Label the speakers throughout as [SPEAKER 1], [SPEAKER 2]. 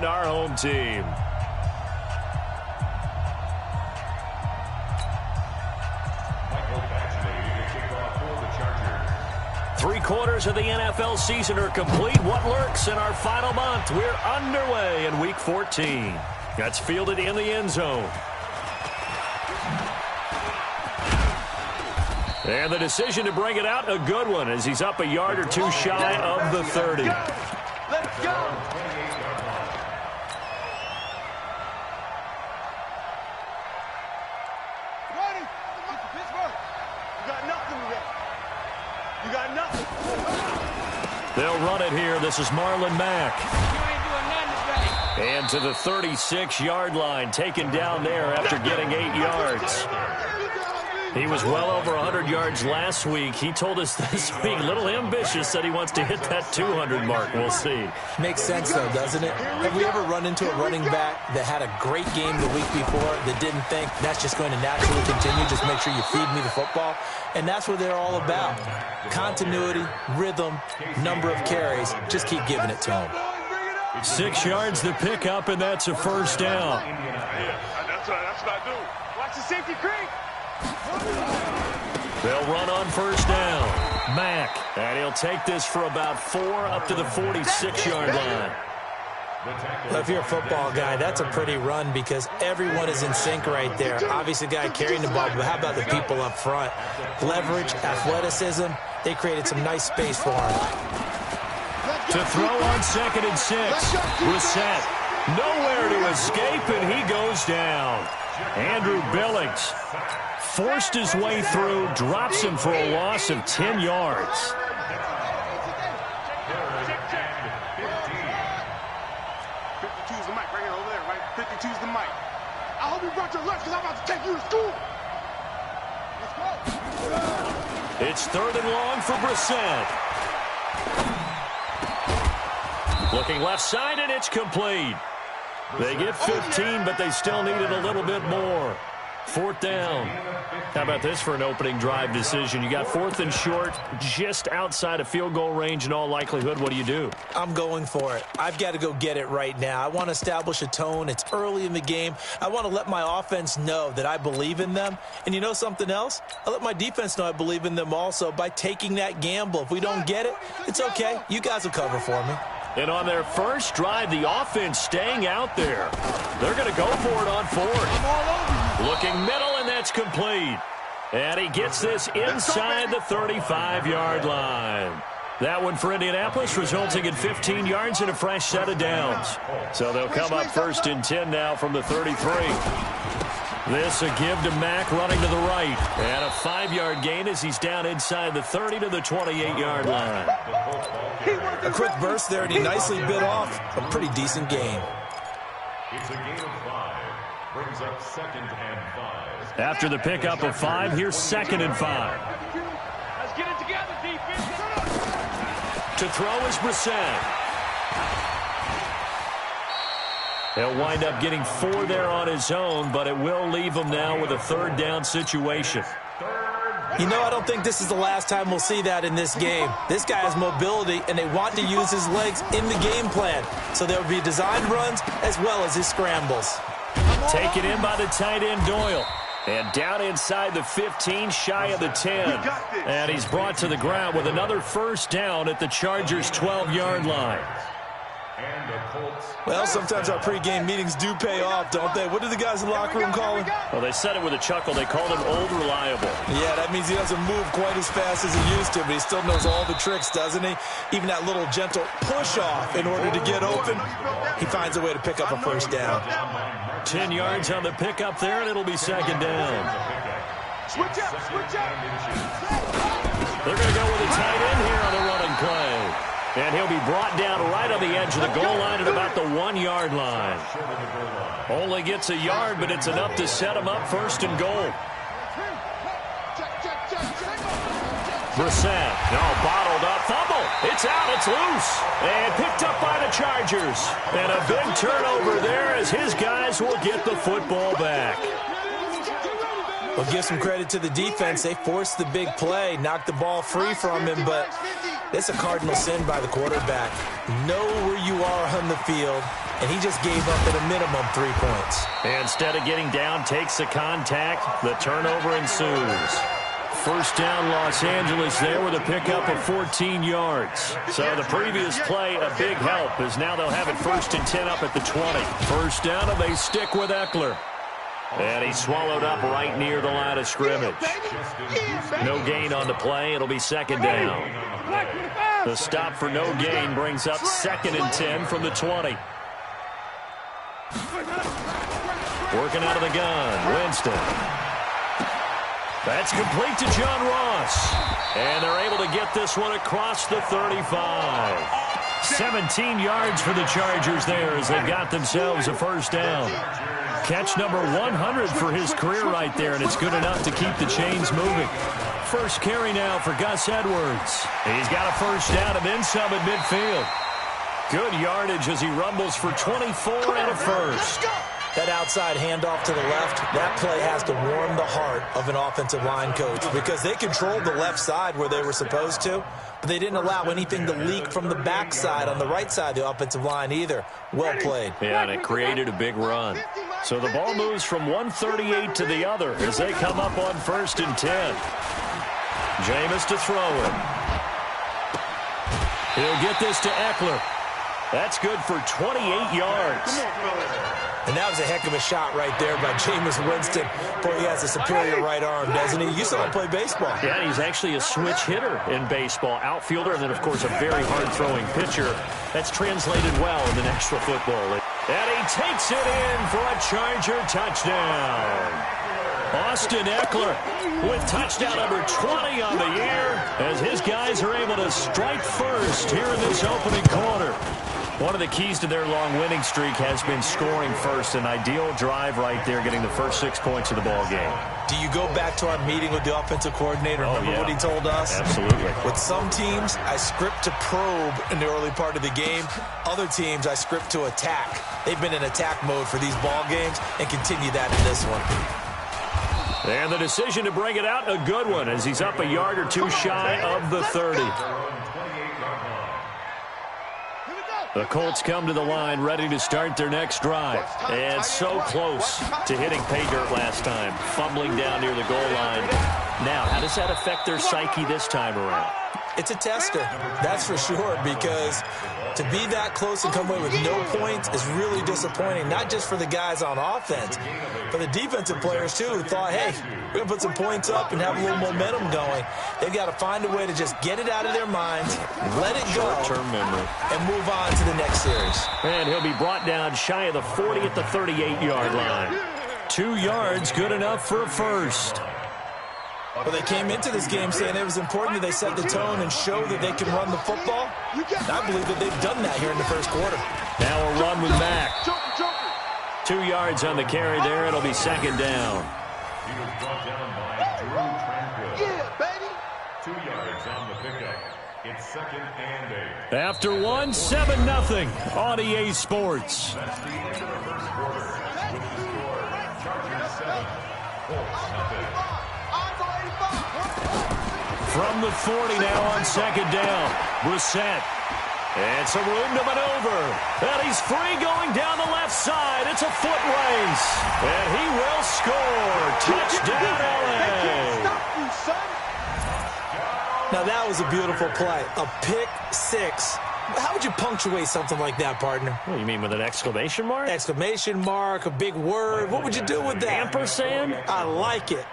[SPEAKER 1] and our home team. Three-quarters of the NFL season are complete. What lurks in our final month? We're underway in Week 14. That's fielded in the end zone. And the decision to bring it out, a good one, as he's up a yard or two shy of the 30.
[SPEAKER 2] Let's go! Ready? Pittsburgh. You got nothing today. You got nothing.
[SPEAKER 1] They'll run it here. This is Marlon Mack.
[SPEAKER 2] You ain't doing nothing today.
[SPEAKER 1] And to the 36-yard line, taken down there after getting 8 yards. He was well over 100 yards last week. He told us this week, a little ambitious, said he wants to hit that 200 mark. We'll see.
[SPEAKER 3] Makes sense, though, doesn't it? Have we ever run into a running back that had a great game the week before that didn't think that's just going to naturally continue, just make sure you feed me the football? And that's what they're all about. Continuity, rhythm, number of carries. Just keep giving it to them.
[SPEAKER 1] 6 yards the pickup, and that's a first down.
[SPEAKER 2] Yeah, that's what I do. Watch the safety creep.
[SPEAKER 1] They'll run on first down. Mack, and he'll take this for about 4 up to the 46-yard line.
[SPEAKER 3] Well, if you're a football guy, that's a pretty run because everyone is in sync right there. Obviously, the guy carrying the ball, but how about the people up front? Leverage, athleticism, they created some nice space for him.
[SPEAKER 1] To throw on 2nd and 6. Brissett, nowhere to escape, and he goes down. Andrew Billings forced his way through, drops him for a loss of 10 yards.
[SPEAKER 2] 52's the mic right here over there, right? 52's the mic. I hope you brought your lunch because I'm about to take you to school. Let's go.
[SPEAKER 1] It's 3rd and long for Brissett. Looking left side, and it's complete. They get 15, but they still needed a little bit more. 4th down. How about this for an opening drive decision? You got 4th and short, just outside of field goal range in all likelihood. What do you do?
[SPEAKER 3] I'm going for it. I've got to go get it right now. I want to establish a tone. It's early in the game. I want to let my offense know that I believe in them. And you know something else? I let my defense know I believe in them also by taking that gamble. If we don't get it, it's okay. You guys will cover for me.
[SPEAKER 1] And on their first drive, the offense staying out there. They're going to go for it on 4th. Looking middle, and that's complete. And he gets this inside the 35-yard line. That one for Indianapolis, resulting in 15 yards and a fresh set of downs. So they'll come up 1st and 10 now from the 33. This a give to Mack running to the right. And a 5-yard gain as he's down inside the 30 to the 28-yard line.
[SPEAKER 3] A quick burst there, and he nicely bit off a pretty decent gain.
[SPEAKER 4] It's a gain of 5. Brings up 2nd and 5.
[SPEAKER 1] After the pickup of 5, here's 2nd and 5.
[SPEAKER 2] Let's get it together, defense.
[SPEAKER 1] To throw is Brissett. He'll wind up getting 4 there on his own, but it will leave him now with a 3rd down situation.
[SPEAKER 3] You know, I don't think this is the last time we'll see that in this game. This guy has mobility, and they want to use his legs in the game plan. So there will be designed runs as well as his scrambles.
[SPEAKER 1] Taken in by the tight end, Doyle. And down inside the 15, shy of the 10. And he's brought to the ground with another first down at the Chargers' 12-yard line.
[SPEAKER 3] Well, sometimes our pregame meetings do pay off, don't they? What do the guys in the locker room call him?
[SPEAKER 1] Well, they said it with a chuckle. They called him Old Reliable.
[SPEAKER 3] Yeah, that means he doesn't move quite as fast as he used to, but he still knows all the tricks, doesn't he? Even that little gentle push-off in order to get open. He finds a way to pick up a first down.
[SPEAKER 1] 10 yards on the pickup there, and it'll be 2nd down.
[SPEAKER 2] Switch up, switch up.
[SPEAKER 1] They're going to go with a tight end here on the running play. And he'll be brought down right on the edge of the goal line at about the 1-yard line. Only gets a yard, but it's enough to set him up 1st and goal. Brissett, bottled up, fumble. It's out, it's loose. And picked up by the Chargers. And a big turnover there as his guys will get the football back.
[SPEAKER 3] Well, give some credit to the defense. They forced the big play, knocked the ball free from him, but It's a cardinal sin by the quarterback. Know where you are on the field, and he just gave up at a minimum 3 points.
[SPEAKER 1] Instead of getting down, takes the contact. The turnover ensues. First down, Los Angeles there with a pickup of 14 yards. So the previous play, a big help, as now they'll have it 1st and 10 up at the 20. First down, and they stick with Eckler. And he's swallowed up right near the line of scrimmage. No gain on the play. It'll be 2nd down. The stop for no gain brings up 2nd and 10 from the 20. Working out of the gun, Winston. That's complete to John Ross. And they're able to get this one across the 35. 17 yards for the Chargers there as they've got themselves a first down. Catch number 100 for his career right there, and it's good enough to keep the chains moving. First carry now for Gus Edwards. He's got a first down and then some at midfield. Good yardage as he rumbles for 24 and a first.
[SPEAKER 3] That outside handoff to the left, that play has to warm the heart of an offensive line coach because they controlled the left side where they were supposed to, but they didn't allow anything to leak from the backside on the right side of the offensive line either. Well played.
[SPEAKER 1] Yeah, and it created a big run. So the ball moves from 138 to the other as they come up on 1st and 10. Jameis to throw it. He'll get this to Eckler. That's good for 28 yards.
[SPEAKER 3] And that was a heck of a shot right there by Jameis Winston. Boy, he has a superior right arm, doesn't he? You saw him play baseball.
[SPEAKER 1] Yeah, he's actually a switch hitter in baseball. Outfielder, and then, of course, a very hard-throwing pitcher. That's translated well in the National Football League. And he takes it in for a Charger touchdown. Austin Eckler with touchdown number 20 on the year as his guys are able to strike first here in this opening quarter. One of the keys to their long winning streak has been scoring first. An ideal drive right there, getting the first 6 points of the ball game.
[SPEAKER 3] Do you go back to our meeting with the offensive coordinator? Remember what he told us?
[SPEAKER 1] Absolutely.
[SPEAKER 3] With some teams, I script to probe in the early part of the game. Other teams, I script to attack. They've been in attack mode for these ball games and continue that in this one.
[SPEAKER 1] And the decision to bring it out, a good one, as he's up a yard or two shy of the 30. The Colts come to the line ready to start their next drive. And so close to hitting pay dirt last time, fumbling down near the goal line. Now, how does that affect their psyche this time around?
[SPEAKER 3] It's a tester, that's for sure, because to be that close and come away with no points is really disappointing, not just for the guys on offense, but the defensive players, too, who thought, hey, we're going to put some points up and have a little momentum going. They've got to find a way to just get it out of their minds, let it go,
[SPEAKER 1] short-term memory,
[SPEAKER 3] and move on to the next series.
[SPEAKER 1] And he'll be brought down shy of the 40 at the 38-yard line. 2 yards, good enough for a first.
[SPEAKER 3] Well, they came into this game saying it was important that they set the tone and show that they can run the football. And I believe that they've done that here in the first quarter.
[SPEAKER 1] Now a run with Mack. 2 yards on the carry there. It'll be 2nd down.
[SPEAKER 4] He was brought down by Drew Tranquill. Yeah, baby. 2 yards on the pickup. It's 2nd and 8.
[SPEAKER 1] After one, 7-0 on EA Sports.
[SPEAKER 4] That's the end of the first quarter. With the score, Chargers 7, Colts nothing.
[SPEAKER 1] From the 40 now on 2nd down. Brissett. And some room to maneuver. And he's free going down the left side. It's a foot race. And he will score. Touchdown, LA.
[SPEAKER 3] Now, that was a beautiful play. A pick six. How would you punctuate something like that, partner?
[SPEAKER 1] What do you mean, with an exclamation mark?
[SPEAKER 3] Exclamation mark, a big word. What would you do with that?
[SPEAKER 1] Ampersand?
[SPEAKER 3] I like it.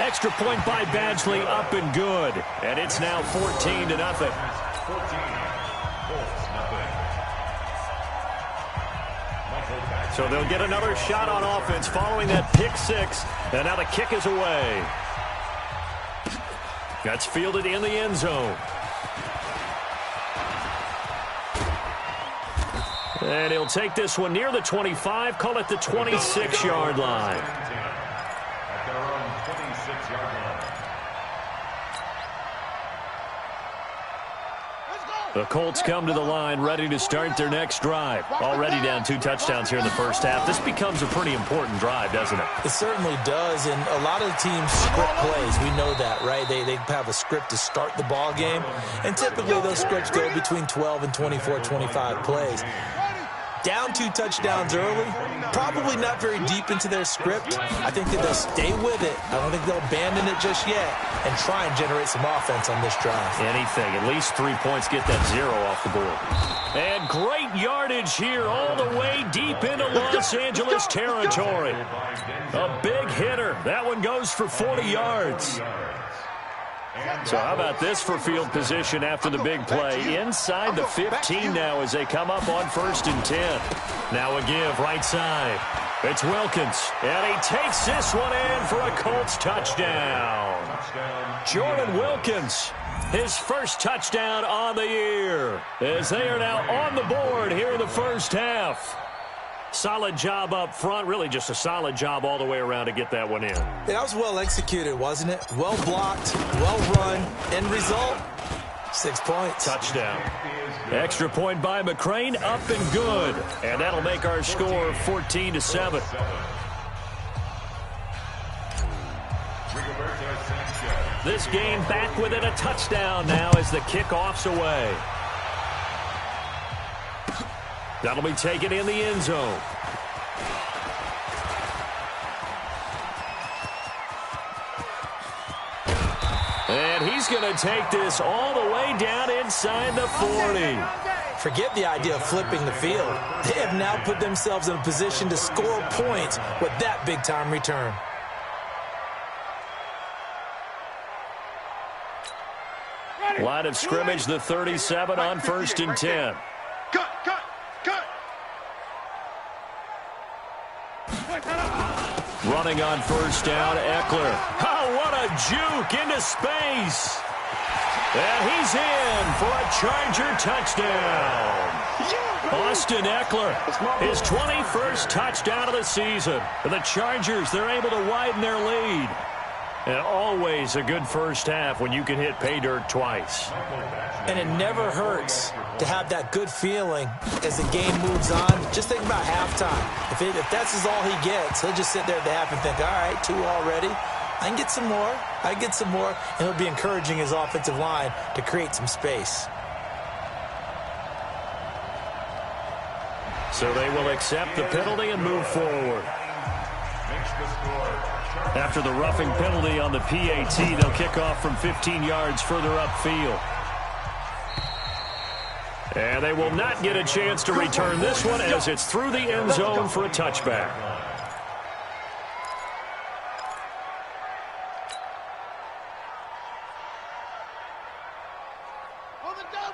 [SPEAKER 1] Extra point by Badgley, up and good. And it's now 14-0. So they'll get another shot on offense following that pick six. And now the kick is away. That's fielded in the end zone. And he'll take this one near the 25, call it the 26-yard line. The Colts come to the line ready to start their next drive. Already down 2 touchdowns here in the first half. This becomes a pretty important drive, doesn't it?
[SPEAKER 3] It certainly does, and a lot of the teams script plays. We know that, right? They have a script to start the ball game, and typically those scripts go between 12 and 24, 25 plays. Down 2 touchdowns early, probably not very deep into their script. I think that they'll stay with it. I don't think they'll abandon it just yet and try and generate some offense on this drive.
[SPEAKER 1] Anything, at least 3 points, get that 0 off the board. And great yardage here all the way deep into Los Angeles territory. A big hitter. That one goes for 40 yards. So how about this for field position after the big play? Inside the 15 now as they come up on 1st and 10. Now a give right side. It's Wilkins, and he takes this one in for a Colts touchdown. Jordan Wilkins, his first touchdown on the year, as they are now on the board here in the first half. Solid job up front, really just a solid job all the way around to get that one in.
[SPEAKER 3] That was well executed, wasn't it? Well blocked, well run. End result, 6 points.
[SPEAKER 1] Touchdown. Extra point by McCrane, up and good. And that'll make our score 14-7. This game back within a touchdown now as the kickoff's away. That'll be taken in the end zone. And he's going to take this all the way down inside the 40.
[SPEAKER 3] Forget the idea of flipping the field. They have now put themselves in a position to score points with that big-time return.
[SPEAKER 1] Line of scrimmage, the 37 on 1st and 10.
[SPEAKER 2] Cut.
[SPEAKER 1] Running on 1st down, Eckler. Oh, what a juke into space. And he's in for a Charger touchdown. Austin Eckler, his 21st touchdown of the season. For the Chargers, they're able to widen their lead. And always a good first half when you can hit pay dirt twice.
[SPEAKER 3] And it never hurts to have that good feeling as the game moves on. Just think about halftime. If that's all he gets, he'll just sit there at the half and think, all right, 2 already. I can get some more. And he'll be encouraging his offensive line to create some space.
[SPEAKER 1] So they will accept the penalty and move forward. After the roughing penalty on the PAT, they'll kick off from 15 yards further upfield. And they will not get a chance to return this one as it's through the end zone for a touchback.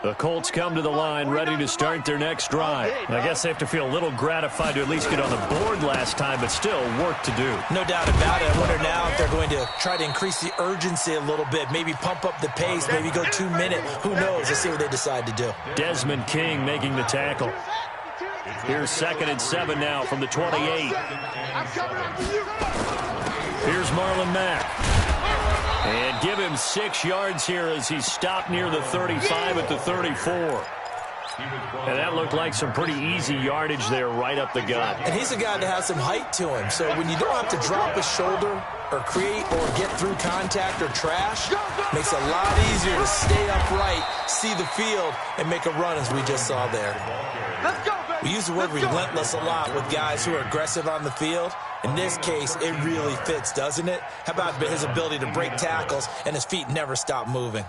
[SPEAKER 1] The Colts come to the line ready to start their next drive. I guess they have to feel a little gratified to at least get on the board last time, but still work to do.
[SPEAKER 3] No doubt about it. I wonder now if they're going to try to increase the urgency a little bit, maybe pump up the pace, maybe go 2 minute. Who knows? Let's see what they decide to do.
[SPEAKER 1] Desmond King making the tackle. Here's 2nd and 7 now from the 28. Here's Marlon Mack. And give him 6 yards here as he stopped near the 35 at the 34. And that looked like some pretty easy yardage there right up the gut.
[SPEAKER 3] And he's a guy that has some height to him. So when you don't have to drop a shoulder or create or get through contact or trash, makes it a lot easier to stay upright, see the field, and make a run as we just saw there. We use the word relentless a lot with guys who are aggressive on the field. In this case, it really fits, doesn't it? How about his ability to break tackles and his feet never stop moving?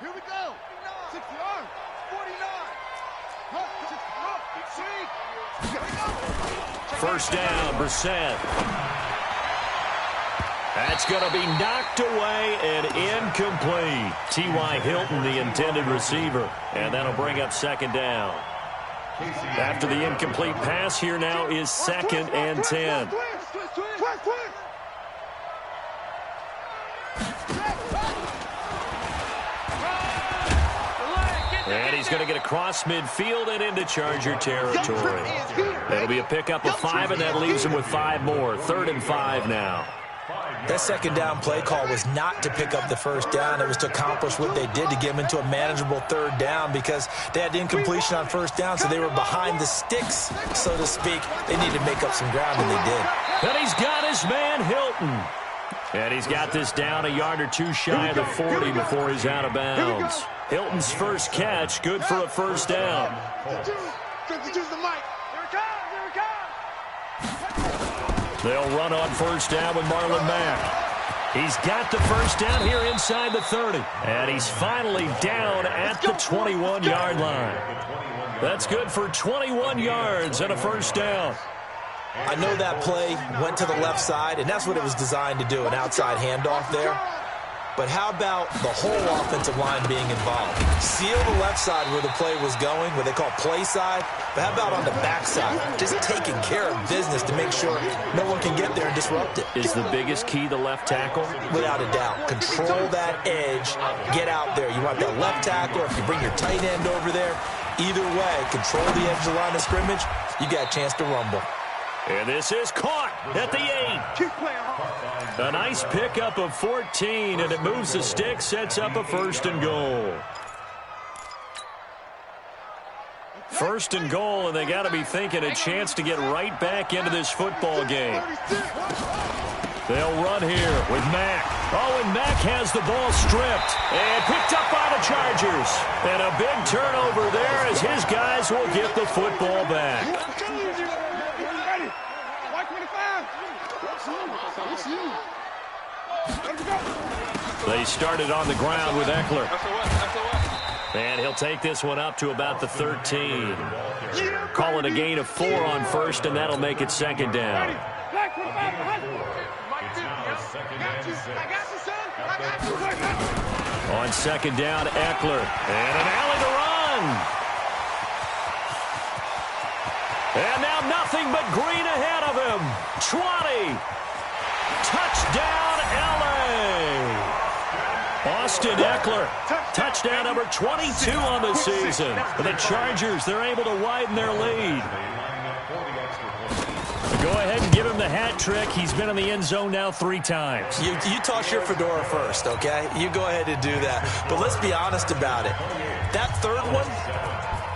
[SPEAKER 2] Here we go. 60 yards. 49.
[SPEAKER 1] First down, Brissett. That's going to be knocked away and incomplete. T.Y. Hilton, the intended receiver. And that'll bring up 2nd down. After the incomplete pass, here now is 2nd and 10. And he's going to get across midfield and into Charger territory. That'll be a pickup of 5, and that leaves him with 5 more. 3rd and 5 now.
[SPEAKER 3] That second down play call was not to pick up the first down. It was to accomplish what they did, to get them into a manageable third down, because they had incompletion on first down, so they were behind the sticks, so to speak. They needed to make up some ground, and they did.
[SPEAKER 1] And he's got his man, Hilton. And he's got this down a yard or two shy of the 40 before he's out of bounds. Hilton's first catch, good for a first down.
[SPEAKER 2] 52's the mic. Here it comes, here it comes.
[SPEAKER 1] They'll run on first down with Marlon Mack. He's got the first down here inside the 30. And he's finally down at the 21-yard line. That's good for 21 yards and a first down.
[SPEAKER 3] I know that play went to the left side, and that's what it was designed to do, an outside handoff there. But how about the whole offensive line being involved? Seal the left side where the play was going, what they call play side. But how about on the back side? Just taking care of business to make sure no one can get there and disrupt it.
[SPEAKER 1] Is the biggest key the left tackle?
[SPEAKER 3] Without a doubt. Control that edge. Get out there. You want that left tackle, or if you bring your tight end over there. Either way, control the edge of the line of scrimmage. You got a chance to rumble.
[SPEAKER 1] And this is caught at the 8.
[SPEAKER 2] Keep playing hard.
[SPEAKER 1] A nice pickup of 14, and it moves the stick, sets up a first and goal. First and goal, and they got to be thinking a chance to get right back into this football game. They'll run here with Mack. Oh, and Mack has the ball stripped and picked up by the Chargers. And a big turnover there as his guys will get the football back. They started on the ground with Eckler. And he'll take this one up to about the 13. Call it a gain of 4 on first, and that'll make it second down. On second down, Eckler. And an alley to run. And now nothing but green ahead of him. 20. Touchdown, L.A. Austin Eckler. Touchdown number 22 on the season. The Chargers, they're able to widen their lead. Go ahead and give him the hat trick. He's been in the end zone now 3 times.
[SPEAKER 3] You toss your fedora first, okay? You go ahead and do that. But let's be honest about it. That third one,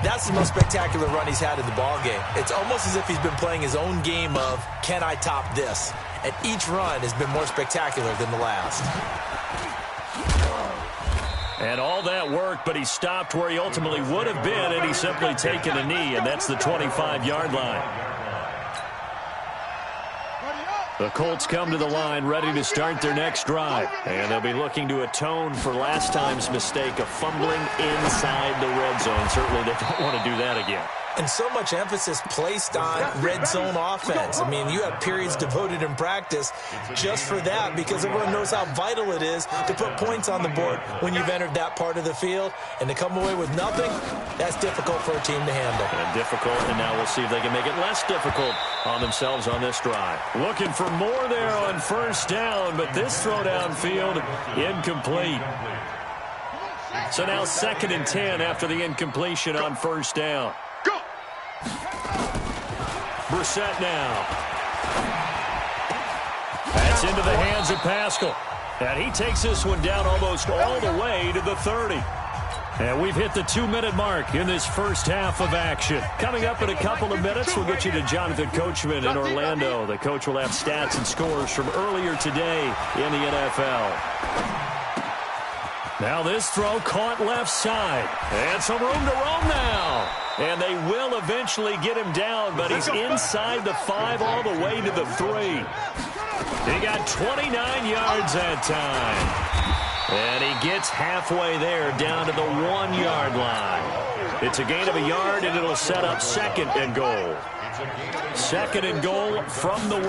[SPEAKER 3] that's the most spectacular run he's had in the ballgame. It's almost as if he's been playing his own game of, can I top this? And each run has been more spectacular than the last.
[SPEAKER 1] And all that work, but he stopped where he ultimately would have been, and he's simply taken a knee, and that's the 25-yard line. The Colts come to the line ready to start their next drive. And they'll be looking to atone for last time's mistake of fumbling inside the red zone. Certainly they don't want to do that again.
[SPEAKER 3] And so much emphasis placed on red zone offense. I mean, you have periods devoted in practice just for that, because everyone knows how vital it is to put points on the board when you've entered that part of the field. And to come away with nothing, that's difficult for a team to handle.
[SPEAKER 1] And difficult, and now we'll see if they can make it less difficult on themselves on this drive. Looking for more there on first down, but this throw downfield incomplete. So now 2nd and 10 after the incompletion on first down. Brissett now. That's into the hands of Pascal. And he takes this one down almost all the way to the 30. And we've hit the 2-minute mark in this first half of action. Coming up in a couple of minutes, we'll get you to Jonathan Coachman in Orlando. The coach will have stats and scores from earlier today in the NFL. Now this throw caught left side. And some room to roam now. And they will eventually get him down, but he's inside the 5 all the way to the 3. He got 29 yards that time. And he gets halfway there down to the 1-yard line. It's a gain of a yard, and it'll set up 2nd and goal. 2nd and goal from the 1.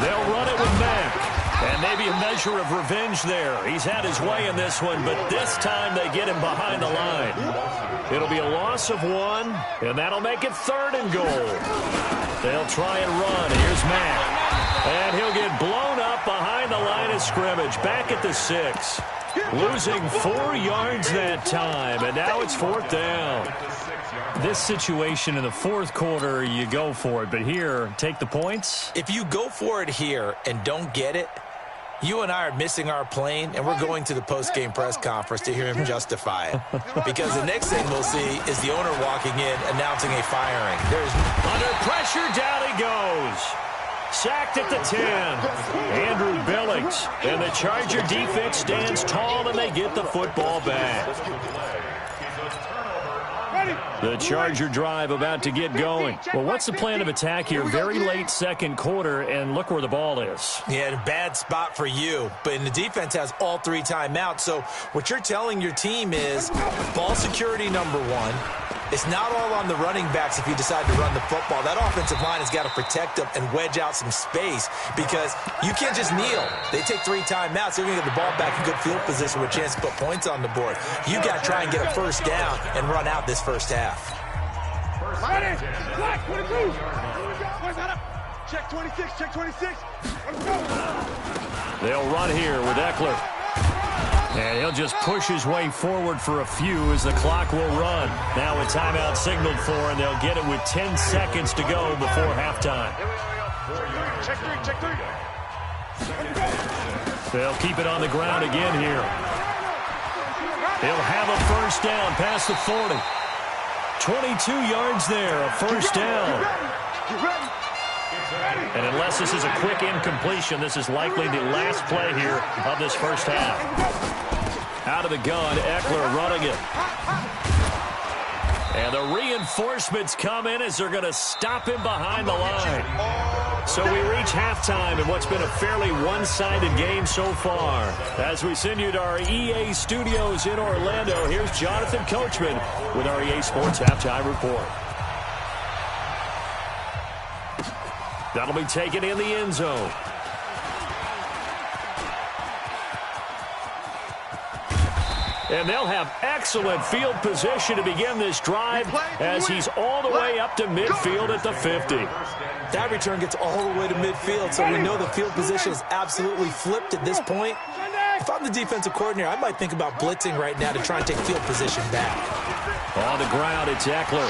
[SPEAKER 1] They'll run it with Mack. And maybe a measure of revenge there. He's had his way in this one, but this time they get him behind the line. It'll be a loss of 1, and that'll make it 3rd and goal. They'll try and run. Here's Mack. And he'll get blown up behind the line of scrimmage, back at the 6. Losing 4 yards that time, and now it's 4th down.
[SPEAKER 5] This situation in the fourth quarter, you go for it. But here, take the points.
[SPEAKER 3] If you go for it here and don't get it, you and I are missing our plane, and we're going to the post-game press conference to hear him justify it. Because the next thing we'll see is the owner walking in, announcing a firing.
[SPEAKER 1] Under pressure, down he goes. Sacked at the 10. Andrew Billings. And the Charger defense stands tall, and they get the football back. The Charger drive about to get going.
[SPEAKER 5] Well, what's the plan of attack here? Very late second quarter, and look where the ball is.
[SPEAKER 3] Yeah, a bad spot for you. But the defense has all 3 timeouts. So what you're telling your team is ball security number 1. It's not all on the running backs if you decide to run the football. That offensive line has got to protect them and wedge out some space because you can't just kneel. They take 3 timeouts. They're going to get the ball back in good field position with a chance to put points on the board. You got to try and get a first down and run out this first half.
[SPEAKER 2] Check 26, check 26.
[SPEAKER 1] They'll run here with Eckler. And he'll just push his way forward for a few as the clock will run. Now a timeout signaled for, and they'll get it with 10 seconds to go before halftime.
[SPEAKER 2] Check 3, check 3.
[SPEAKER 1] They'll keep it on the ground again here. He'll have a first down past the 40. 22 yards there, a first down. And unless this is a quick incompletion, this is likely the last play here of this first half. Out of the gun, Eckler running it. And the reinforcements come in as they're going to stop him behind the line. So we reach halftime in what's been a fairly one-sided game so far. As we send you to our EA studios in Orlando, here's Jonathan Coachman with our EA Sports Halftime Report. That'll be taken in the end zone. And they'll have excellent field position to begin this drive as he's all the way up to midfield at the 50.
[SPEAKER 3] That return gets all the way to midfield, so we know the field position is absolutely flipped at this point. If I'm the defensive coordinator, I might think about blitzing right now to try and take field position back.
[SPEAKER 1] On the ground, it's Eckler.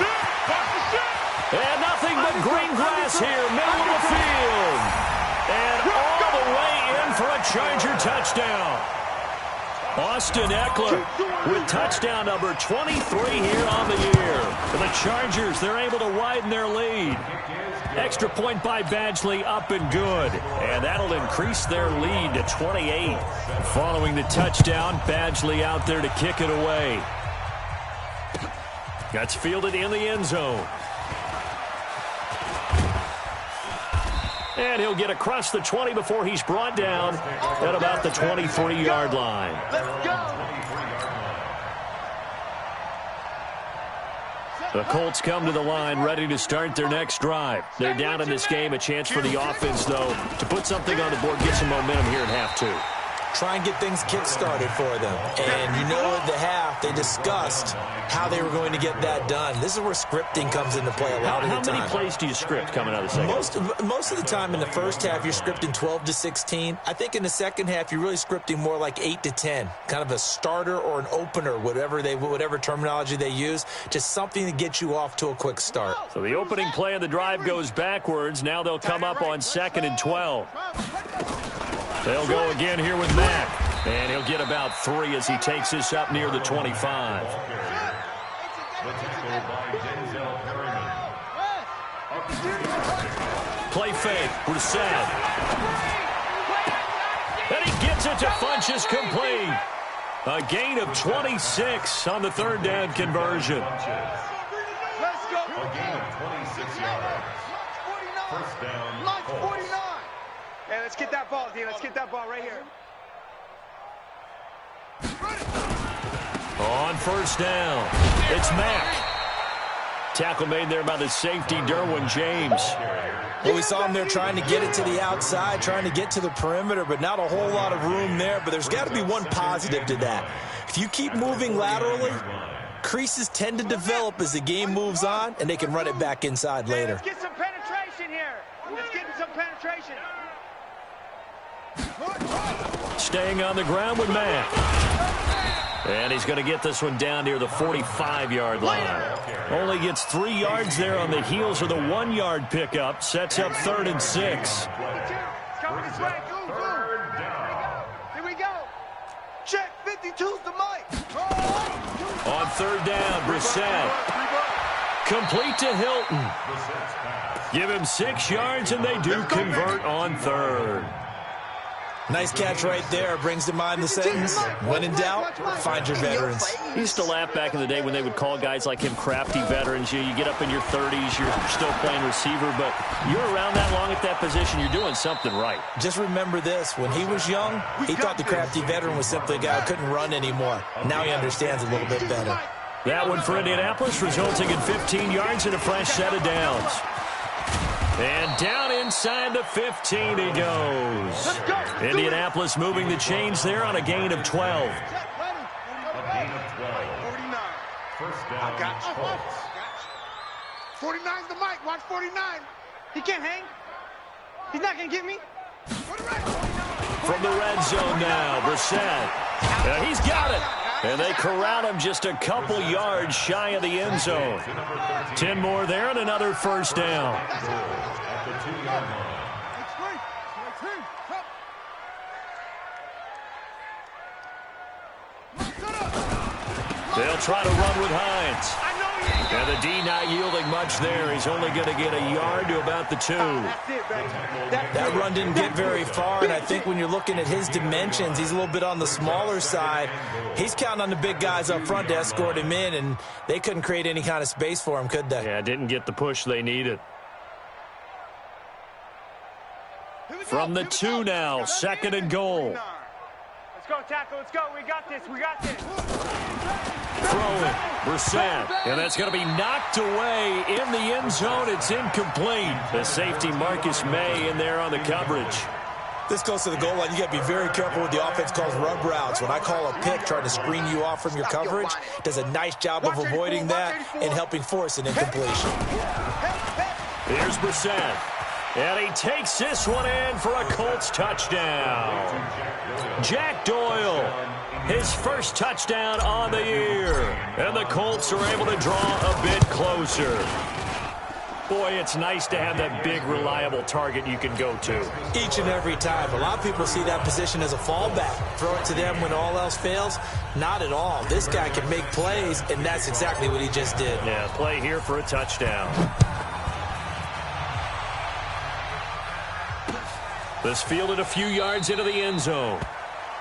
[SPEAKER 1] And nothing but green grass here, middle of the field. And all the way in for a Charger touchdown. Austin Eckler with touchdown number 23 here on the year. For the Chargers, they're able to widen their lead. Extra point by Badgley up and good. And that'll increase their lead to 28. Following the touchdown, Badgley out there to kick it away. That's fielded in the end zone. And he'll get across the 20 before he's brought down at about the 23-yard line.
[SPEAKER 2] Let's go.
[SPEAKER 1] The Colts come to the line ready to start their next drive. They're down in this game. A chance for the offense, though, to put something on the board, get some momentum here at half 2.
[SPEAKER 3] Try and get things kick-started for them. And you know at the half, they discussed how they were going to get that done. This is where scripting comes into play a lot of the time.
[SPEAKER 1] How many plays do you script coming out of the second?
[SPEAKER 3] Most of the time in the first half, you're scripting 12 to 16. I think in the second half, you're really scripting more like 8 to 10. Kind of a starter or an opener, whatever terminology they use. Just something to get you off to a quick start.
[SPEAKER 1] So the opening play of the drive goes backwards. Now they'll come up on 2nd and 12. They'll go again here with Mack. And he'll get about 3 as he takes this up near the 25. Play fake. Brissett. And he gets it to Funchess complete. A gain of 26 on the 3rd down conversion.
[SPEAKER 2] Let's go.
[SPEAKER 4] A gain of 26 yards. First down.
[SPEAKER 2] Launch 49. Hey, let's get that ball, D. Let's get that ball right here.
[SPEAKER 1] On first down, it's Mack. Tackle made there by the safety, Derwin James.
[SPEAKER 3] Well, we saw him there trying to get it to the outside, trying to get to the perimeter, but not a whole lot of room there. But there's got to be one positive to that. If you keep moving laterally, creases tend to develop as the game moves on, and they can run it back inside later.
[SPEAKER 2] Let's get some penetration here. Let's get some penetration.
[SPEAKER 1] Staying on the ground with Mack. And he's going to get this one down near the 45-yard line. Only gets 3 yards there on the heels of the 1-yard pickup. Sets up 3rd and 6.
[SPEAKER 2] Coming this way. Go, go. Here we go. Check 52's the mic.
[SPEAKER 1] On 3rd down, Brissett. Complete to Hilton. Give him 6 yards, and they do convert on 3rd.
[SPEAKER 3] Nice catch right there. Brings to mind the sentence, when in doubt, find your veterans.
[SPEAKER 1] He used to laugh back in the day when they would call guys like him crafty veterans. You get up in your 30s, you're still playing receiver, but you're around that long at that position, you're doing something right.
[SPEAKER 3] Just remember this. When he was young, he thought the crafty veteran was simply a guy who couldn't run anymore. Now he understands a little bit better.
[SPEAKER 1] That one for Indianapolis, resulting in 15 yards and a fresh set of downs. And down inside the 15 he goes. Indianapolis moving the chains there on a gain of 12.
[SPEAKER 4] A gain of 12.
[SPEAKER 2] 49.
[SPEAKER 4] First down, Colts.
[SPEAKER 2] 49's the mic. Watch 49. He can't hang. He's not going to get me.
[SPEAKER 1] From the red zone now, Brissett. He's got it. And they corral him just a couple yards shy of the end zone. 10 more there and another first down.
[SPEAKER 4] At the 2-yard line.
[SPEAKER 1] They'll try to run with Hines. And the D not yielding much there. He's only going to get a yard to about the 2.
[SPEAKER 3] That run didn't get very far, and I think when you're looking at his dimensions, he's a little bit on the smaller side. He's counting on the big guys up front to escort him in, and they couldn't create any kind of space for him, could they?
[SPEAKER 1] Yeah, didn't get the push they needed. From the 2 now, 2nd and goal.
[SPEAKER 2] Let's go, tackle. Let's go. We got this. We got this.
[SPEAKER 1] Throwing, Brissett, and that's going to be knocked away in the end zone. It's incomplete. The safety Marcus May in there on the coverage.
[SPEAKER 3] This goes to the goal line. You got to be very careful with the offense calls rub routes. When I call a pick trying to screen you off from your coverage, does a nice job of avoiding that and helping force an incompletion.
[SPEAKER 1] Here's Brissett. And he takes this one in for a Colts touchdown. Jack Doyle, his first touchdown on the year. And the Colts are able to draw a bit closer. Boy, it's nice to have that big, reliable target you can go to.
[SPEAKER 3] Each and every time. A lot of people see that position as a fallback. Throw it to them when all else fails. Not at all. This guy can make plays, and that's exactly what he just did.
[SPEAKER 1] Yeah, play here for a touchdown. This fielded a few yards into the end zone.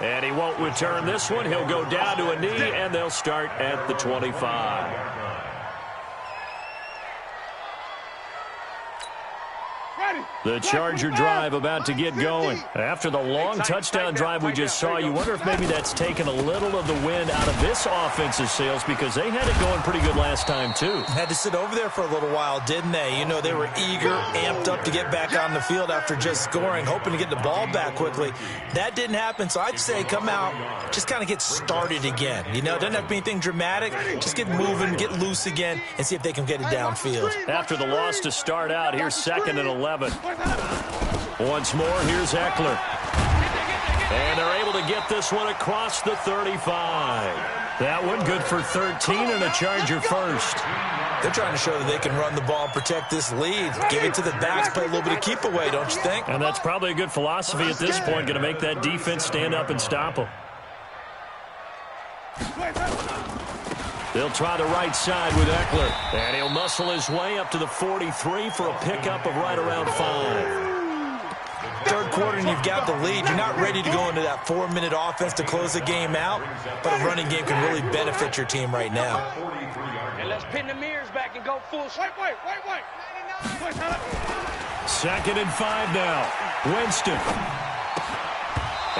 [SPEAKER 1] And he won't return this one. He'll go down to a knee, and they'll start at the 25. The Charger drive about to get going. After the long touchdown drive we just saw, you wonder if maybe that's taken a little of the wind out of this offensive sails because they had it going pretty good last time, too.
[SPEAKER 3] Had to sit over there for a little while, didn't they? You know, they were eager, amped up to get back on the field after just scoring, hoping to get the ball back quickly. That didn't happen, so I'd say come out, just kind of get started again. You know, doesn't have to be anything dramatic. Just get moving, get loose again, and see if they can get it downfield.
[SPEAKER 1] After the loss to start out, here's 2nd and 11. Once more, here's Eckler. And they're able to get this one across the 35. That one good for 13 and a Charger first.
[SPEAKER 3] They're trying to show that they can run the ball and protect this lead. Give it to the backs, play a little bit of keep away, don't you think?
[SPEAKER 1] And that's probably a good philosophy at this point, going to make that defense stand up and stop them. They'll try the right side with Eckler. And he'll muscle his way up to the 43 for a pickup of right around 5.
[SPEAKER 3] Third quarter and you've got the lead. You're not ready to go into that 4-minute offense to close the game out, but a running game can really benefit your team right now.
[SPEAKER 2] And let's pin the mirrors back and go full. Wait.
[SPEAKER 1] 2nd and 5 now. Winston.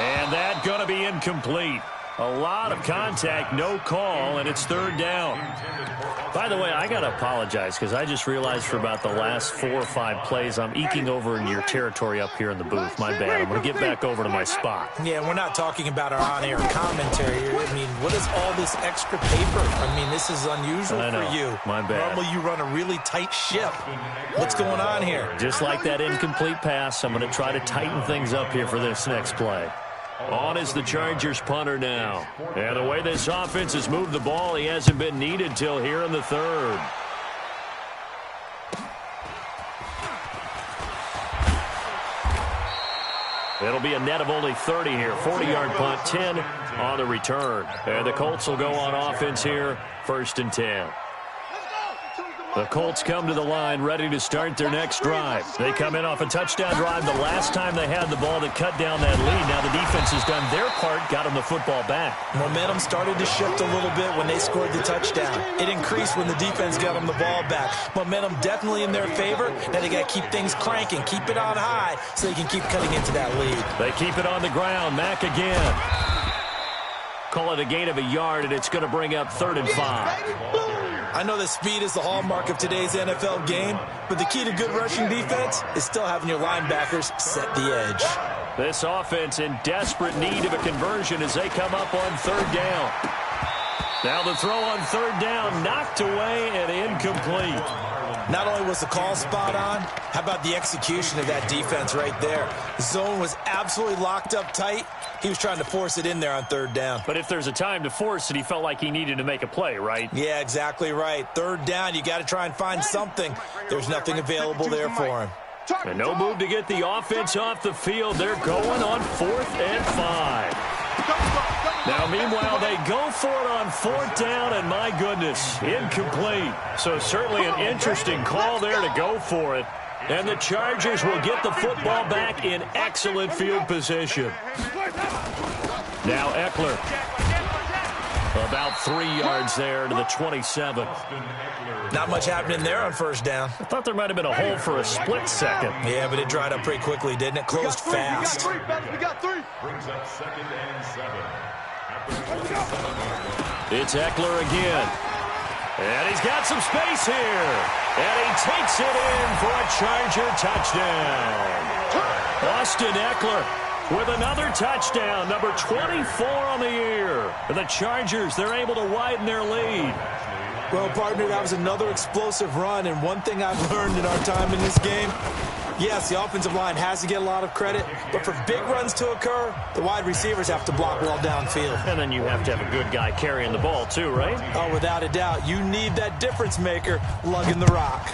[SPEAKER 1] And that going to be incomplete. A lot of contact, no call, and it's third down. By the way, I got to apologize because I just realized for about the last 4 or 5 plays, I'm eking over in your territory up here in the booth. My bad. I'm going to get back over to my spot.
[SPEAKER 3] Yeah, we're not talking about our on-air commentary here. I mean, what is all this extra paper? I mean, this is unusual for you.
[SPEAKER 1] My bad.
[SPEAKER 3] Normally you run a really tight ship. What's going on here?
[SPEAKER 1] Just like that incomplete pass, I'm going to try to tighten things up here for this next play. On is the Chargers punter now. And the way this offense has moved the ball, he hasn't been needed till here in the third. It'll be a net of only 30 here. 40-yard punt, 10 on the return. And the Colts will go on offense here, 1st and 10. The Colts come to the line ready to start their next drive. They come in off a touchdown drive the last time they had the ball that cut down that lead. Now the defense has done their part, got them the football back.
[SPEAKER 3] Momentum started to shift a little bit when they scored the touchdown. It increased when the defense got them the ball back. Momentum definitely in their favor. Now they got to keep things cranking, keep it on high so they can keep cutting into that lead.
[SPEAKER 1] They keep it on the ground. Mack again. Call it a gain of a yard, and it's going to bring up 3rd and 5.
[SPEAKER 3] I know that speed is the hallmark of today's NFL game, but the key to good rushing defense is still having your linebackers set the edge.
[SPEAKER 1] This offense in desperate need of a conversion as they come up on 3rd down. Now the throw on 3rd down, knocked away and incomplete.
[SPEAKER 3] Not only was the call spot on, how about the execution of that defense right there? The zone was absolutely locked up tight. He was trying to force it in there on 3rd down.
[SPEAKER 1] But if there's a time to force it, he felt like he needed to make a play, right?
[SPEAKER 3] Yeah, exactly right. 3rd down, you got to try and find something. There's nothing available there for him.
[SPEAKER 1] And no move to get the offense off the field. They're going on 4th and 5. Now, meanwhile, they go for it on 4th down, and my goodness, incomplete. So certainly an interesting call there to go for it. And the Chargers will get the football back in excellent field position. Now Eckler. About 3 yards there to the 27.
[SPEAKER 3] Not much happening there on 1st down.
[SPEAKER 1] I thought there might have been a hole for a split second.
[SPEAKER 3] Yeah, but it dried up pretty quickly, didn't it? Closed fast.
[SPEAKER 4] We got 3. Brings up 2nd and 7.
[SPEAKER 1] It's Eckler again. And he's got some space here. And he takes it in for a Charger touchdown. Austin Eckler with another touchdown, number 24 on the year. The Chargers, they're able to widen their lead.
[SPEAKER 3] Well, partner, that was another explosive run, and one thing I've learned in our time in this game, yes, the offensive line has to get a lot of credit, but for big runs to occur, the wide receivers have to block well downfield.
[SPEAKER 1] And then you have to have a good guy carrying the ball too, right?
[SPEAKER 3] Oh, without a doubt. You need that difference maker lugging the rock.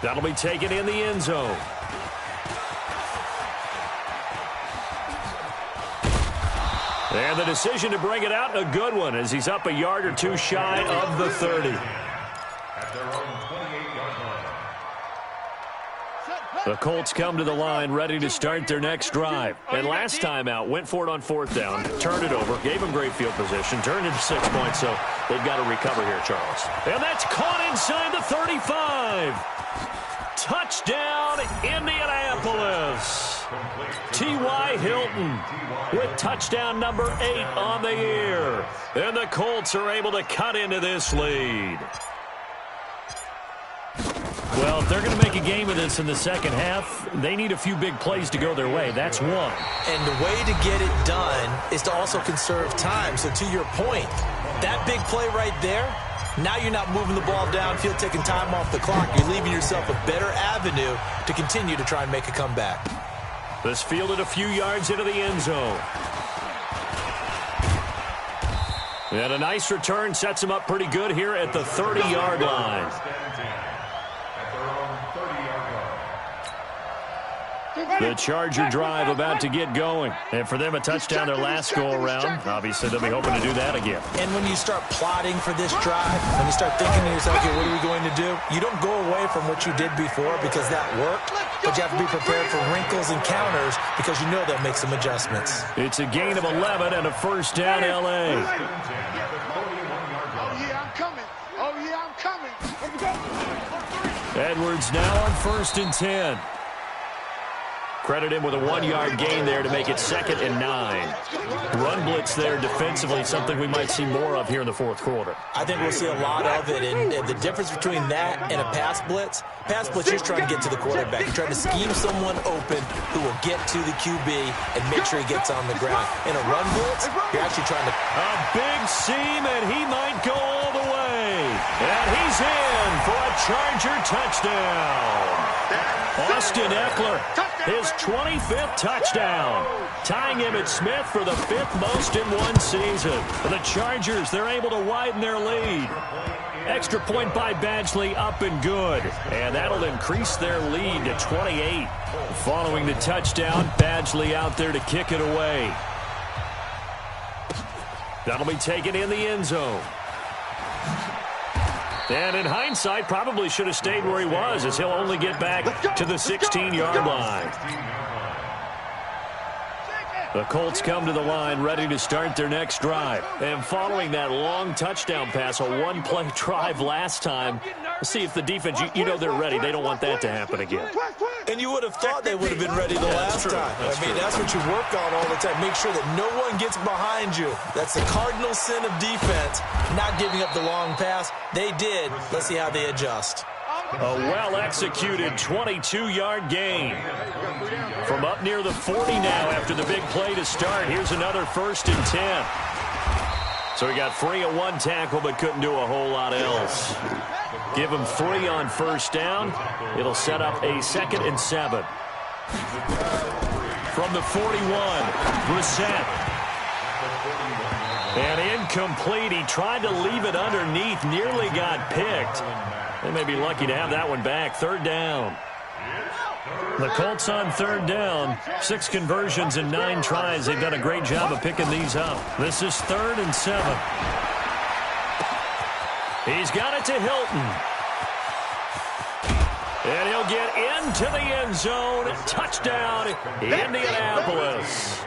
[SPEAKER 1] That'll be taken in the end zone. And the decision to bring it out, a good one, as he's up a yard or two shy of the 30.
[SPEAKER 4] At their own 28-yard line.
[SPEAKER 1] The Colts come to the line ready to start their next drive. And last time out, went for it on 4th down, turned it over, gave them great field position, turned it to 6 points, so they've got to recover here, Charles. And that's caught inside the 35. Touchdown, Indianapolis. T.Y. Hilton with touchdown number 8 on the year. And the Colts are able to cut into this lead. Well, if they're going to make a game of this in the second half, they need a few big plays to go their way. That's one.
[SPEAKER 3] And the way to get it done is to also conserve time. So to your point, that big play right there, now you're not moving the ball downfield, taking time off the clock. You're leaving yourself a better avenue to continue to try and make a comeback.
[SPEAKER 1] This fielded a few yards into the end zone. And a nice return sets him up pretty good here at the 30-yard line. The Charger drive about to get going. And for them, a touchdown their last go-around. Obviously, they'll be hoping to do that again.
[SPEAKER 3] And when you start plotting for this drive, when you start thinking to yourself, okay, what are we going to do? You don't go away from what you did before because that worked, but you have to be prepared for wrinkles and counters because you know they'll make some adjustments.
[SPEAKER 1] It's a gain of 11 and a 1st down, L.A.
[SPEAKER 2] Oh, yeah, I'm coming. Oh, yeah, I'm coming. Let's go.
[SPEAKER 1] Edwards now on 1st and 10. Credit him with a 1-yard gain there to make it 2nd and 9. Run blitz there defensively, something we might see more of here in the fourth quarter.
[SPEAKER 3] I think we'll see a lot of it, and the difference between that and a pass blitz, you're trying to get to the quarterback. You're trying to scheme someone open who will get to the QB and make sure he gets on the ground. In a run blitz, you're actually trying to...
[SPEAKER 1] A big seam, and he might go all the way. And he's in for a Charger touchdown. Austin Eckler, his 25th touchdown, tying Emmitt Smith for the 5th most in one season. For the Chargers, they're able to widen their lead. Extra point by Badgley, up and good. And that'll increase their lead to 28. Following the touchdown, Badgley out there to kick it away. That'll be taken in the end zone. And in hindsight, probably should have stayed where he was, as he'll only get back to the 16-yard line. The Colts come to the line ready to start their next drive. And following that long touchdown pass, a one-play drive last time, let's see if the defense, you know they're ready. They don't want that to happen again.
[SPEAKER 3] And you would have thought they would have been ready the last time. That's what you work on all the time. Make sure that no one gets behind you. That's the cardinal sin of defense, not giving up the long pass. They did. Let's see how they adjust.
[SPEAKER 1] A well-executed 22-yard gain. From up near the 40 now after the big play to start. Here's another 1st and 10. So he got free of one tackle but couldn't do a whole lot else. Give him 3 on 1st down. It'll set up a 2nd and 7. From the 41, Brissett. And incomplete. He tried to leave it underneath. Nearly got picked. They may be lucky to have that one back. 3rd down. The Colts on 3rd down. 6 conversions and 9 tries. They've done a great job of picking these up. This is 3rd and 7. He's got it to Hilton. And he'll get into the end zone. Touchdown, Indianapolis.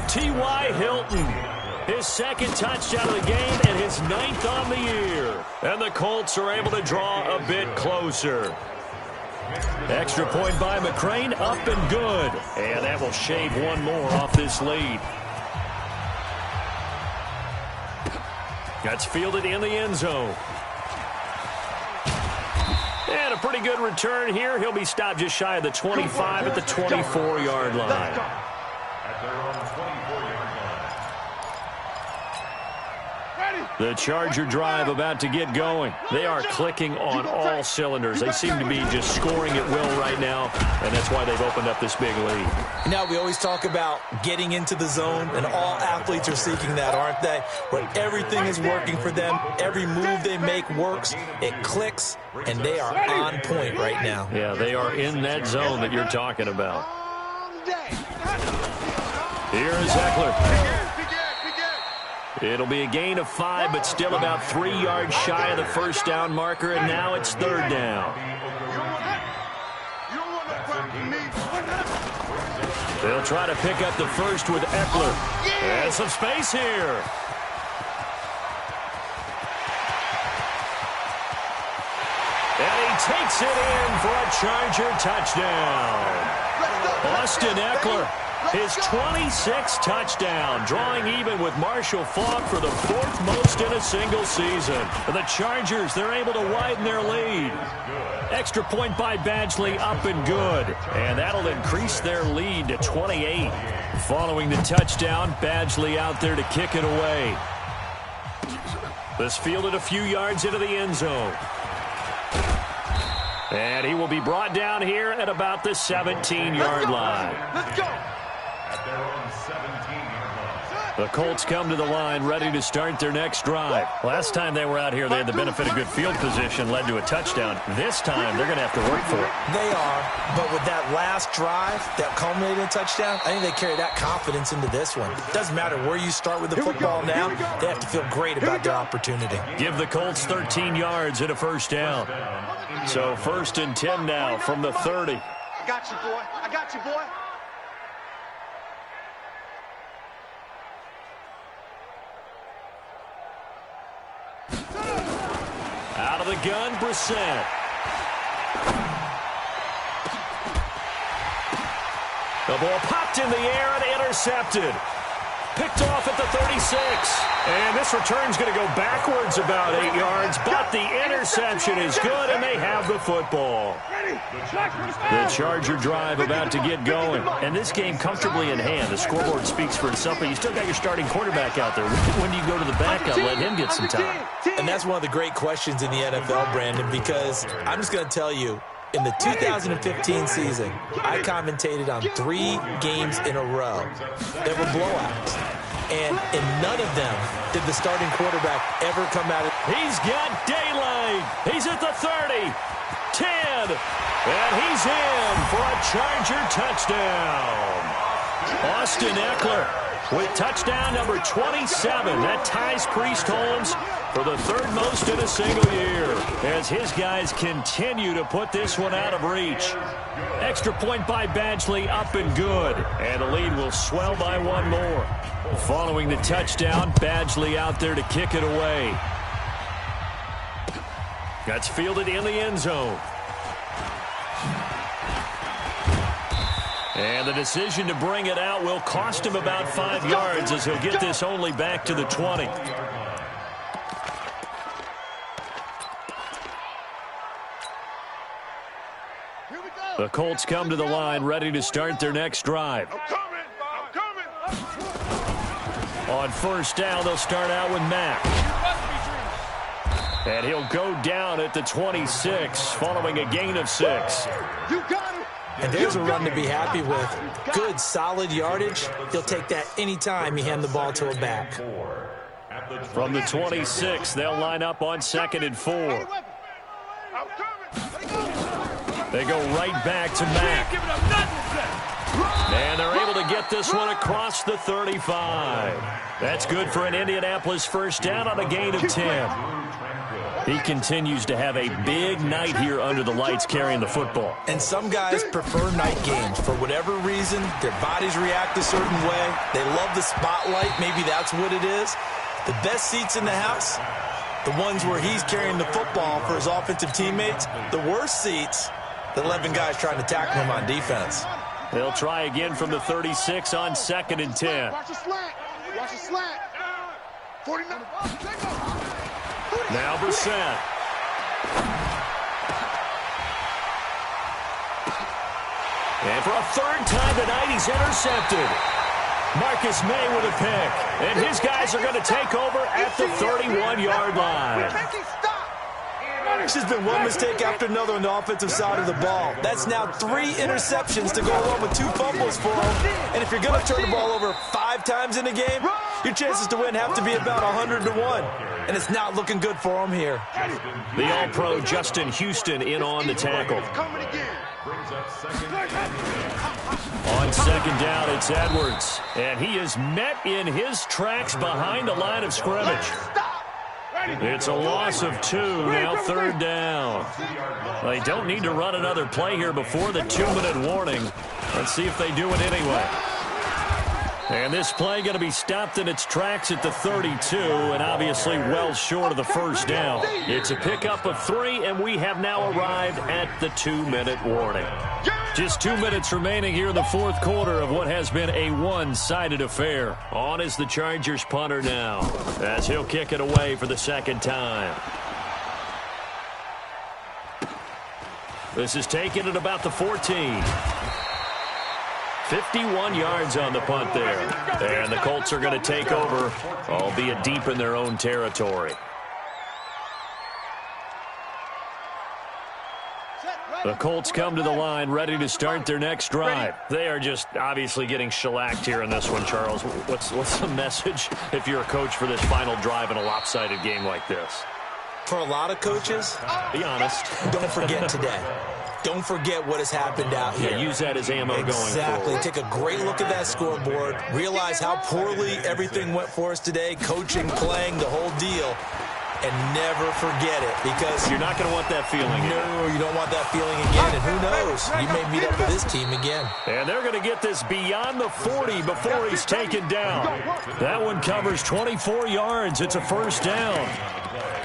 [SPEAKER 1] T.Y. Hilton. His 2nd touchdown of the game and his 9th on the year. And the Colts are able to draw a bit closer. Extra point by McCrane, up and good. And that will shave one more off this lead. That's fielded in the end zone. And a pretty good return here. He'll be stopped just shy of the 25 at the 24-yard line. The Charger drive about to get going. They are clicking on all cylinders. They seem to be just scoring at will right now, and that's why they've opened up this big lead.
[SPEAKER 3] Now, we always talk about getting into the zone, and all athletes are seeking that, aren't they? Where everything is working for them. Every move they make works. It clicks, and they are on point right now.
[SPEAKER 1] Yeah, they are in that zone that you're talking about. Here is Eckler. It'll be a gain of 5, but still about 3 yards shy of the 1st down marker, and now it's 3rd down. They'll try to pick up the 1st with Eckler. And some space here. And he takes it in for a Charger touchdown. Austin Eckler. His 26th touchdown, drawing even with Marshall Faulk for the 4th most in a single season. For the Chargers, they're able to widen their lead. Extra point by Badgley, up and good. And that'll increase their lead to 28. Following the touchdown, Badgley out there to kick it away. This fielded a few yards into the end zone. And he will be brought down here at about the 17-yard line.
[SPEAKER 2] Let's go.
[SPEAKER 1] The Colts come to the line ready to start their next drive. Last time they were out here, they had the benefit of good field position, led to a touchdown. This time, they're going to have to work for it.
[SPEAKER 3] They are, but with that last drive that culminated in a touchdown, I think they carry that confidence into this one. Doesn't matter where you start with the football now, they have to feel great about their opportunity.
[SPEAKER 1] Give the Colts 13 yards and a 1st down. So 1st and 10 now from the 30.
[SPEAKER 2] I got you, boy. I got you, boy.
[SPEAKER 1] Out of the gun, Brissett. The ball popped in the air and intercepted. Picked off at the 36. And this return's going to go backwards about 8 yards, but the interception is good, and they have the football. The Charger drive about to get going. And this game comfortably in hand. The scoreboard speaks for itself, but you still got your starting quarterback out there. When do you go to the backup? Let him get some time.
[SPEAKER 3] And that's one of the great questions in the NFL, Brandon, because I'm just going to tell you, in the 2015 season, I commentated on 3 games in a row. There were blowouts. And in none of them did the starting quarterback ever come out of.
[SPEAKER 1] He's got daylight. He's at the 30, 10, and he's in for a Charger touchdown. Austin Eckler with touchdown number 27. That ties Priest Holmes for the 3rd most in a single year as his guys continue to put this one out of reach. Extra point by Badgley, up and good. And the lead will swell by 1 more. Following the touchdown, Badgley out there to kick it away. That's fielded in the end zone. And the decision to bring it out will cost him about 5 yards as he'll get this only back to the 20. The Colts come to the line, ready to start their next drive.
[SPEAKER 2] I'm coming.
[SPEAKER 1] On first down, they'll start out with Mack. And he'll go down at the 26, following a gain of 6.
[SPEAKER 2] You got it.
[SPEAKER 3] And there's a run to be happy with. Good, solid yardage. He'll take that anytime you hand the ball to a back.
[SPEAKER 1] From the 26, they'll line up on 2nd and 4.
[SPEAKER 2] I'm coming.
[SPEAKER 1] They go right back to Mack. And they're able to get this one across the 35. That's good for an Indianapolis first down on a gain of 10. He continues to have a big night here under the lights carrying the football.
[SPEAKER 3] And some guys prefer night games. For whatever reason, their bodies react a certain way. They love the spotlight. Maybe that's what it is. The best seats in the house, the ones where he's carrying the football for his offensive teammates. The worst seats, the 11 guys trying to tackle him on defense.
[SPEAKER 1] They'll try again from the 36 on 2nd and 10.
[SPEAKER 2] Watch the slant. Watch the slant. 49.
[SPEAKER 1] Now Brissett. And for a 3rd time tonight, he's intercepted. Marcus May with a pick. And his guys are going to take over at the 31-yard line.
[SPEAKER 3] There's just been one mistake after another on the offensive side of the ball. That's now 3 interceptions to go along with 2 fumbles for him. And if you're going to turn the ball over 5 times in a game, your chances to win have to be about 100-1. And it's not looking good for him here.
[SPEAKER 1] The All-Pro Justin Houston in on the tackle. On 2nd down, it's Edwards. And he is met in his tracks behind the line of scrimmage. It's a loss of 2, now 3rd down. They don't need to run another play here before the 2-minute warning. Let's see if they do it anyway. And this play going to be stopped in its tracks at the 32, and obviously well short of the first down. It's a pickup of 3, and we have now arrived at the 2-minute warning. Just 2 minutes remaining here in the 4th quarter of what has been a one-sided affair. On is the Chargers punter now, as he'll kick it away for the 2nd time. This is taken at about the 14. 51 yards on the punt there. And the Colts are going to take over, albeit deep in their own territory. The Colts come to the line ready to start their next drive. They are just obviously getting shellacked here in this one, Charles. What's the message if you're a coach for this final drive in a lopsided game like this?
[SPEAKER 3] For a lot of coaches,
[SPEAKER 1] be honest.
[SPEAKER 3] Don't forget today. Don't forget what has happened out here.
[SPEAKER 1] Yeah, use that as ammo going forward.
[SPEAKER 3] Exactly. Take a great look at that scoreboard. Realize how poorly everything went for us today. Coaching, playing, the whole deal. And never forget it, because
[SPEAKER 1] you're not going to want that feeling again.
[SPEAKER 3] No, you don't want that feeling again. And who knows? You may meet up with this team again.
[SPEAKER 1] And they're going to get this beyond the 40 before he's taken down. That one covers 24 yards. It's a first down.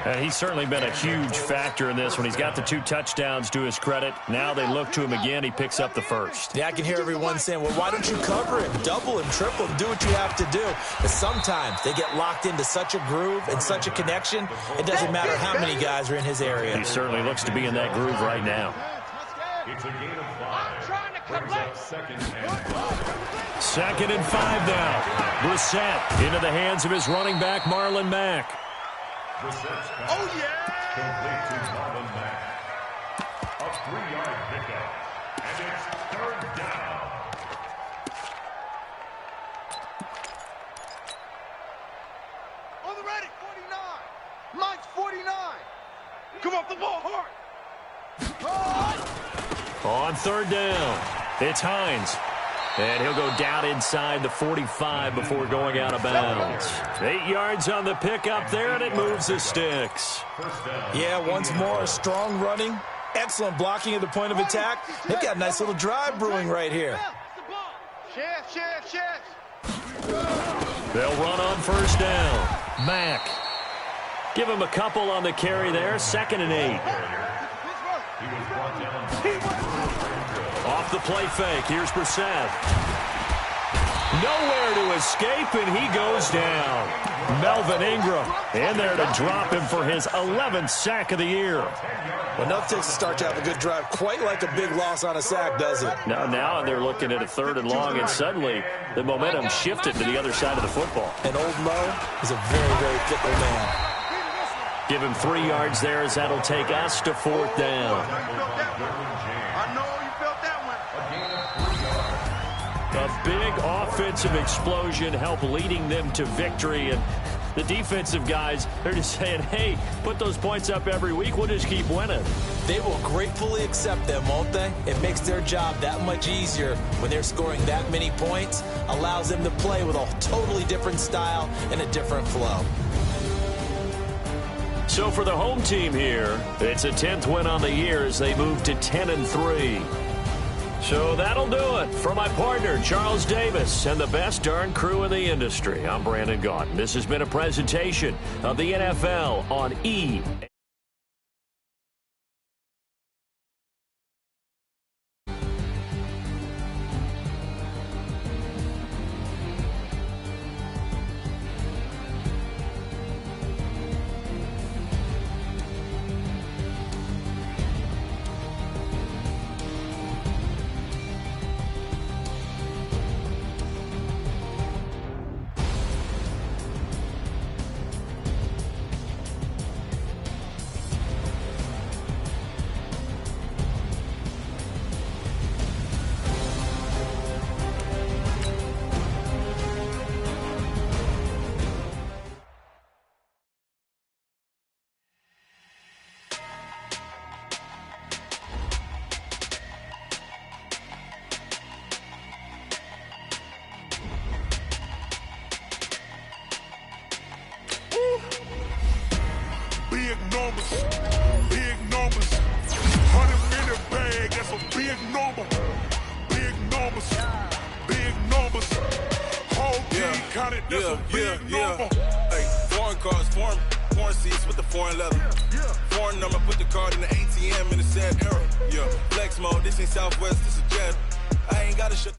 [SPEAKER 5] And he's certainly been a huge factor in this when he's got the 2 touchdowns to his credit. Now they look to him again. He picks up the first.
[SPEAKER 3] Yeah, I can hear everyone saying, well, why don't you cover him, double him, triple him, do what you have to do. But sometimes they get locked into such a groove and such a connection, it doesn't matter how many guys are in his area.
[SPEAKER 5] He certainly looks to be in that groove right now.
[SPEAKER 4] It's a gain of 5. Brings up 2nd and 5.
[SPEAKER 5] 2nd and 5 now. Brissett into the hands of his running back, Marlon Mack.
[SPEAKER 4] Brissett's pass complete to Marlon Mack. A 3-yard pickup. And it's 3rd down.
[SPEAKER 2] On the ready, 49. Mike's 49. Come off the ball hard.
[SPEAKER 5] On 3rd down, it's Hines. And he'll go down inside the 45 before going out of bounds. 8 yards on the pickup there, and it moves the sticks.
[SPEAKER 3] Yeah, once more, strong running, excellent blocking at the point of attack. They've got a nice little drive brewing right here.
[SPEAKER 5] They'll run on 1st down. Mack. Give him a couple on the carry there. 2nd and 8. Off the play fake. Here's Brissett. Nowhere to escape, and he goes down. Melvin Ingram in there to drop him for his 11th sack of the year.
[SPEAKER 3] Well, enough takes to start to have a good drive. Quite like a big loss on a sack, does it?
[SPEAKER 5] Now they're looking at a 3rd and long, and suddenly the momentum shifted to the other side of the football.
[SPEAKER 3] And old Mo is a very, very fickle man.
[SPEAKER 5] Give him 3 yards there as that'll take us to 4th down.
[SPEAKER 2] I know you felt that one.
[SPEAKER 5] A big offensive explosion helped leading them to victory. And the defensive guys, they're just saying, hey, put those points up every week. We'll just keep winning.
[SPEAKER 3] They will gratefully accept them, won't they? It makes their job that much easier when they're scoring that many points. Allows them to play with a totally different style and a different flow.
[SPEAKER 1] So for the home team here, it's a 10th win on the year as they move to 10-3. So that'll do it. For my partner, Charles Davis, and the best darn crew in the industry, I'm Brandon Gaudin. This has been a presentation of the NFL on E!
[SPEAKER 2] Big numbers. 100 in the bag, that's a big number. Big numbers. Whole team counted, that's a big number.
[SPEAKER 6] Hey, foreign cars, foreign seats with the foreign leather. Foreign number, put the card in the ATM in the sad era. Yeah, flex mode, this ain't Southwest, this is Jet. I ain't gotta shut.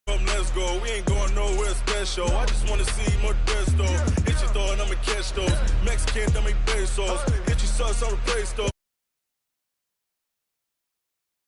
[SPEAKER 6] Let's go, we ain't going nowhere special. I just wanna see more dress though. Hit your throw and I'ma catch those. Mexican dummy pesos. Hit your sauce on the play store.